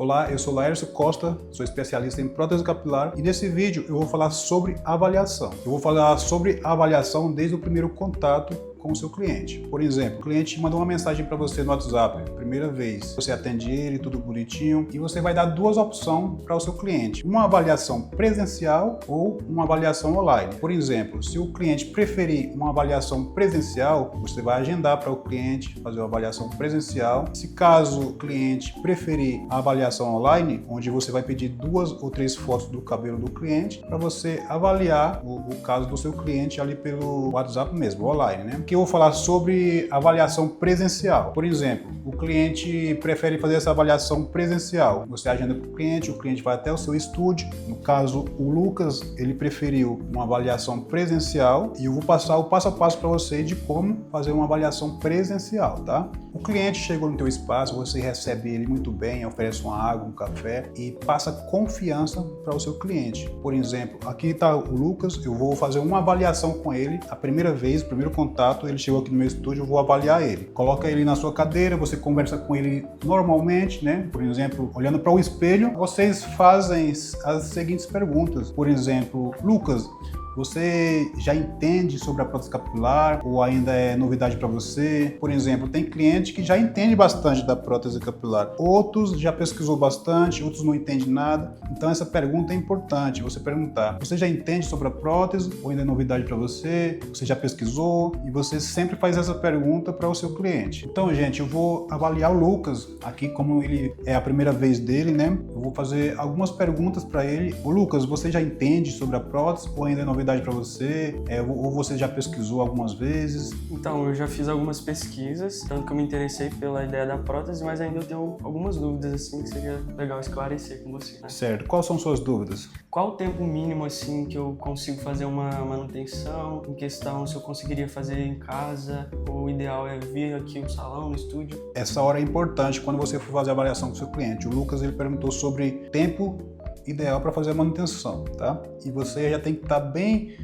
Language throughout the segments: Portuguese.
Olá, eu sou Laércio Costa, sou especialista em prótese capilar e nesse vídeo eu vou falar sobre avaliação. Eu vou falar sobre avaliação desde o primeiro contato com o seu cliente. Por exemplo, o cliente mandou uma mensagem para você no WhatsApp, primeira vez, você atende ele, tudo bonitinho, e você vai dar duas opções para o seu cliente, uma avaliação presencial ou uma avaliação online. Por exemplo, se o cliente preferir uma avaliação presencial, você vai agendar para o cliente fazer uma avaliação presencial. Se caso o cliente preferir a avaliação online, onde você vai pedir 2 ou 3 fotos do cabelo do cliente para você avaliar o caso do seu cliente ali pelo WhatsApp mesmo, online, né? Que eu vou falar sobre avaliação presencial. Por exemplo, o cliente prefere fazer essa avaliação presencial. Você agenda para o cliente vai até o seu estúdio. No caso, o Lucas, ele preferiu uma avaliação presencial e eu vou passar o passo a passo para você de como fazer uma avaliação presencial, tá? O cliente chegou no teu espaço, você recebe ele muito bem, oferece uma água, um café e passa confiança para o seu cliente. Por exemplo, aqui está o Lucas, eu vou fazer uma avaliação com ele, a primeira vez, o primeiro contato, ele chegou aqui no meu estúdio, eu vou avaliar ele. Coloca ele na sua cadeira, você conversa com ele normalmente, né? Por exemplo, olhando para o espelho, vocês fazem as seguintes perguntas. Por exemplo, Lucas, você já entende sobre a prótese capilar ou ainda é novidade para você? Por exemplo, tem cliente que já entende bastante da prótese capilar, outros já pesquisou bastante, outros não entendem nada. Então essa pergunta é importante, você perguntar: você já entende sobre a prótese ou ainda é novidade para você? Você já pesquisou? E você sempre faz essa pergunta para o seu cliente. Então, gente, eu vou avaliar o Lucas aqui, como ele é a primeira vez dele, né? Eu vou fazer algumas perguntas para ele. Ô Lucas, você já entende sobre a prótese ou ainda é novidade para você, ou você já pesquisou algumas vezes? Então, eu já fiz algumas pesquisas, tanto que eu me interessei pela ideia da prótese, mas ainda eu tenho algumas dúvidas, assim, que seria legal esclarecer com você, né? Certo. Quais são suas dúvidas? Qual o tempo mínimo, assim, que eu consigo fazer uma manutenção? Em questão, se eu conseguiria fazer em casa, ou o ideal é vir aqui no salão, no estúdio? Essa hora é importante quando você for fazer a avaliação com o seu cliente. O Lucas, ele perguntou sobre tempo ideal para fazer a manutenção, tá? E você já tem que estar bem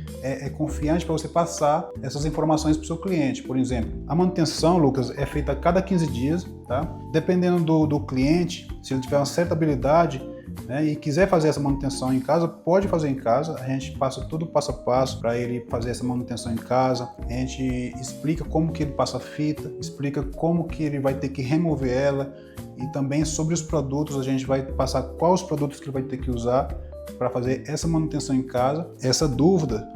confiante para você passar essas informações para o seu cliente. Por exemplo, a manutenção, Lucas, é feita a cada 15 dias, tá? Dependendo do cliente, se ele tiver uma certa habilidade, né, e quiser fazer essa manutenção em casa, pode fazer em casa. A gente passa tudo passo a passo para ele fazer essa manutenção em casa. A gente explica como que ele passa a fita, explica como que ele vai ter que remover ela e também sobre os produtos. A gente vai passar quais os produtos que ele vai ter que usar para fazer essa manutenção em casa. Essa dúvida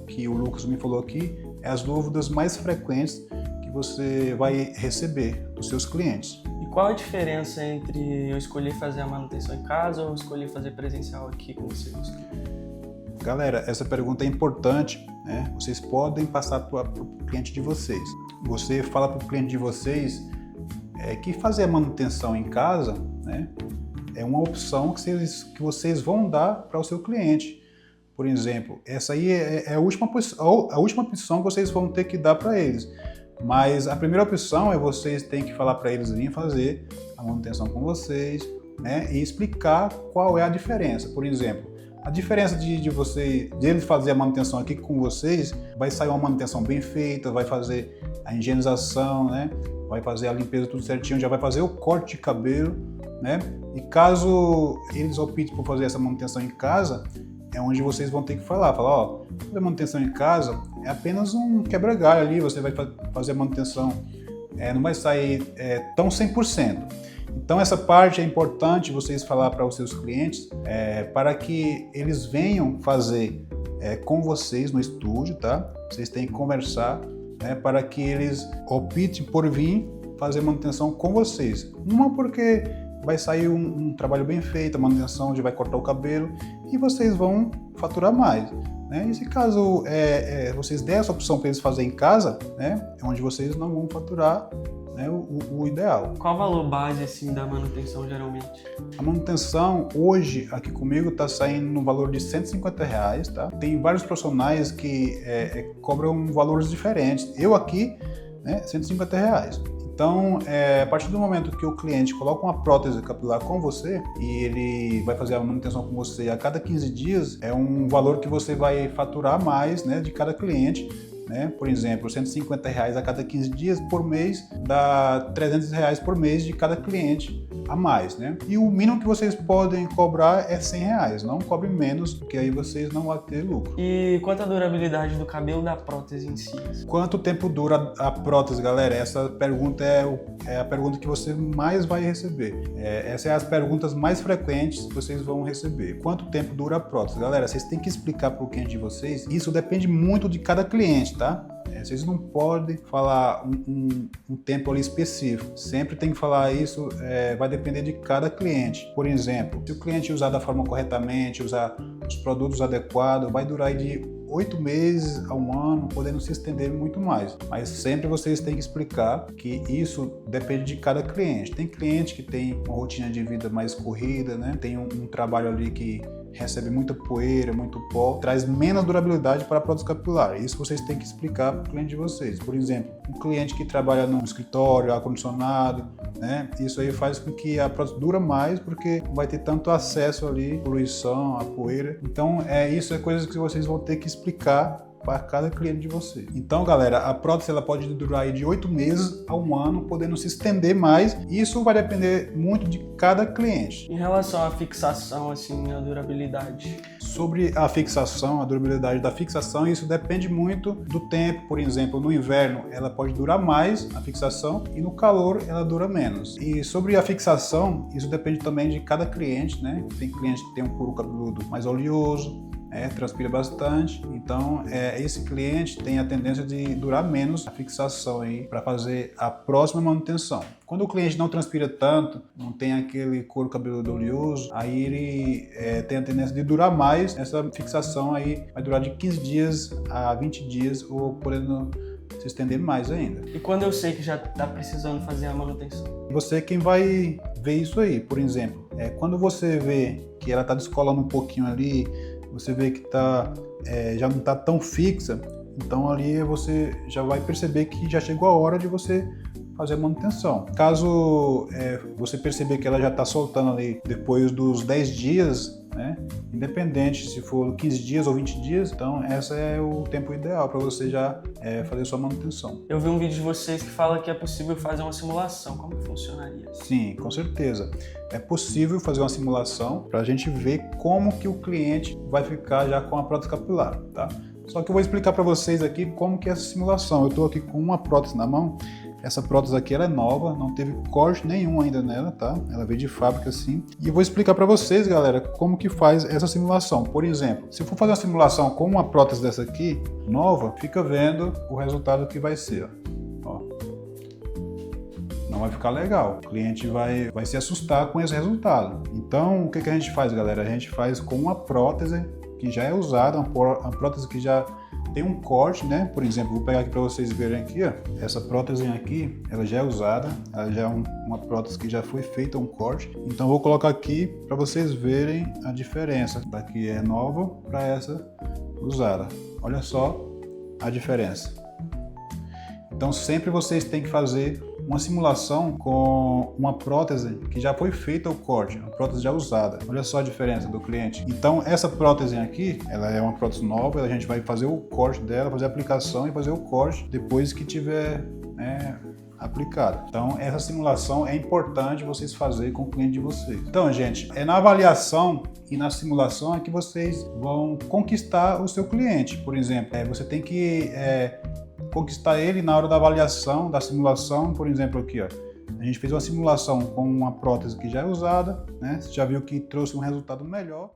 que o Lucas me falou aqui é as dúvidas mais frequentes que você vai receber dos seus clientes. Qual a diferença entre eu escolher fazer a manutenção em casa ou escolher fazer presencial aqui com vocês? Galera, essa pergunta é importante, né? Vocês podem passar para o cliente de vocês. Você fala para o cliente de vocês que fazer a manutenção em casa, né, é uma opção que vocês vão dar para o seu cliente. Por exemplo, essa aí é a última opção que vocês vão ter que dar para eles. Mas a primeira opção é vocês terem que falar para eles virem fazer a manutenção com vocês, né, e explicar qual é a diferença. Por exemplo, a diferença de eles fazer a manutenção aqui com vocês, vai sair uma manutenção bem feita, vai fazer a higienização, né, vai fazer a limpeza tudo certinho, já vai fazer o corte de cabelo, né? E caso eles optem por fazer essa manutenção em casa, é onde vocês vão ter que falar, ó, fazer manutenção em casa é apenas um quebra-galho ali, você vai fazer a manutenção, não vai sair tão 100%. Então essa parte é importante vocês falar para os seus clientes, para que eles venham fazer com vocês no estúdio, tá? Vocês têm que conversar, né, para que eles optem por vir fazer manutenção com vocês. Uma porque vai sair um trabalho bem feito, a manutenção já vai cortar o cabelo e vocês vão faturar mais, né? E se caso vocês der essa opção para eles fazerem em casa, né, é onde vocês não vão faturar, né, o ideal. Qual o valor base assim da manutenção geralmente? A manutenção hoje aqui comigo está saindo no valor de R$150, tá? Tem vários profissionais que cobram valores diferentes. Eu aqui, né, R$150. Então, a partir do momento que o cliente coloca uma prótese capilar com você e ele vai fazer a manutenção com você a cada 15 dias, é um valor que você vai faturar mais, né, de cada cliente. né? Por exemplo, R$150 a cada 15 dias por mês dá R$300 por mês de cada cliente, a mais, né? E o mínimo que vocês podem cobrar é R$100, não cobre menos, porque aí vocês não vão ter lucro. E quanto à durabilidade do cabelo da prótese em si? Quanto tempo dura a prótese, galera? Essa pergunta é a pergunta que você mais vai receber. Essas são as perguntas mais frequentes que vocês vão receber. Quanto tempo dura a prótese? Galera, vocês têm que explicar para o cliente de vocês. Isso depende muito de cada cliente, tá? Vocês não podem falar um tempo ali específico. Sempre tem que falar isso, vai depender de cada cliente. Por exemplo, se o cliente usar da forma corretamente, usar os produtos adequados, vai durar aí de 8 meses a 1 ano, podendo se estender muito mais. Mas sempre vocês têm que explicar que isso depende de cada cliente. Tem cliente que tem uma rotina de vida mais corrida, né? Tem um trabalho ali que recebe muita poeira, muito pó, traz menos durabilidade para a prótese capilar. Isso vocês têm que explicar para o cliente de vocês. Por exemplo, um cliente que trabalha num escritório, ar-condicionado, né? Isso aí faz com que a prótese dure mais, porque não vai ter tanto acesso ali, poluição, a poeira. Então, isso é coisas que vocês vão ter que explicar para cada cliente de vocês. Então, galera, a prótese ela pode durar aí de 8 meses a 1 ano, podendo se estender mais. Isso vai depender muito de cada cliente. Em relação à fixação, assim, a durabilidade. Sobre a fixação, a durabilidade da fixação, isso depende muito do tempo. Por exemplo, no inverno ela pode durar mais, a fixação, e no calor ela dura menos. E sobre a fixação, isso depende também de cada cliente, né? Tem cliente que tem um couro cabeludo mais oleoso, transpira bastante, então esse cliente tem a tendência de durar menos a fixação aí para fazer a próxima manutenção. Quando o cliente não transpira tanto, não tem aquele couro cabeludo oleoso, aí ele tem a tendência de durar mais. Essa fixação aí vai durar de 15 dias a 20 dias ou podendo se estender mais ainda. E quando eu sei que já está precisando fazer a manutenção? Você é quem vai ver isso aí. Por exemplo, quando você vê que ela está descolando um pouquinho ali, você vê que já não está tão fixa, então ali você já vai perceber que já chegou a hora de você fazer a manutenção. Caso você perceber que ela já está soltando ali depois dos 10 dias, né? Independente se for 15 dias ou 20 dias, então esse é o tempo ideal para você já fazer sua manutenção. Eu vi um vídeo de vocês que fala que é possível fazer uma simulação. Como que funcionaria? Sim, com certeza. É possível fazer uma simulação para a gente ver como que o cliente vai ficar já com a prótese capilar, tá? Só que eu vou explicar para vocês aqui como que é essa simulação. Eu estou aqui com uma prótese na mão. Essa prótese aqui ela é nova, não teve corte nenhum ainda nela, tá? Ela veio de fábrica assim. E eu vou explicar para vocês, galera, como que faz essa simulação. Por exemplo, se eu for fazer uma simulação com uma prótese dessa aqui, nova, fica vendo o resultado que vai ser, ó. Não vai ficar legal. O cliente vai se assustar com esse resultado. Então, o que a gente faz, galera? A gente faz com uma prótese que já é usada, uma prótese que já tem um corte, né? Por exemplo, vou pegar aqui para vocês verem aqui, ó. Essa prótese aqui, ela já é usada, ela já é uma prótese que já foi feita um corte. Então, vou colocar aqui para vocês verem a diferença. Daqui é nova para essa usada. Olha só a diferença. Então, sempre vocês têm que fazer uma simulação com uma prótese que já foi feita o corte, uma prótese já usada. Olha só a diferença do cliente. Então, essa prótese aqui, ela é uma prótese nova, a gente vai fazer o corte dela, fazer a aplicação e fazer o corte depois que tiver aplicado. Então, essa simulação é importante vocês fazerem com o cliente de vocês. Então, gente, na avaliação e na simulação é que vocês vão conquistar o seu cliente. Por exemplo, você tem que conquistar ele na hora da avaliação, da simulação. Por exemplo, aqui, ó, a gente fez uma simulação com uma prótese que já é usada, né? Você já viu que trouxe um resultado melhor.